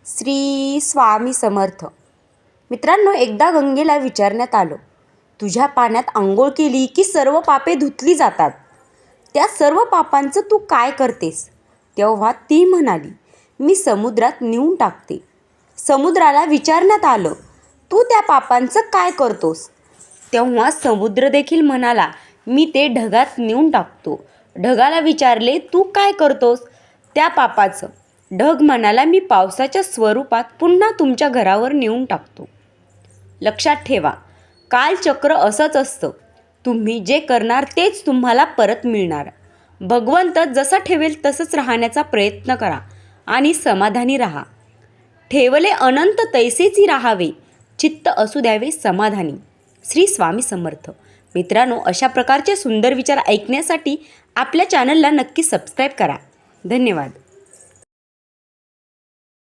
श्री स्वामी समर्थ. मित्रांनो, एकदा गंगेला विचारण्यात आलं, तुझ्या पाण्यात आंघोळ केली की सर्व पापे धुतली जातात, त्या सर्व पापांचं तू काय करतेस? तेव्हा ती म्हणाली, मी समुद्रात नेऊन टाकते. समुद्राला विचारण्यात आलं, तू त्या पापांचं काय करतोस? तेव्हा समुद्र देखील म्हणाला, मी ते ढगात नेऊन टाकतो. ढगाला विचारले, तू काय करतोस त्या पापाचं? ढग म्हणाला, मी पावसाच्या स्वरूपात पुन्हा तुमच्या घरावर नेऊन टाकतो. लक्षात ठेवा, कालचक्र असंच असतं. तुम्ही जे करणार तेच तुम्हाला परत मिळणार. भगवंत जसं ठेवेल तसंच राहण्याचा प्रयत्न करा आणि समाधानी राहा. ठेवले अनंत तैसेची राहावे, चित्त असू द्यावे समाधानी. श्री स्वामी समर्थ. मित्रांनो, अशा प्रकारचे सुंदर विचार ऐकण्यासाठी आपल्या चॅनलला नक्की सबस्क्राईब करा. धन्यवाद.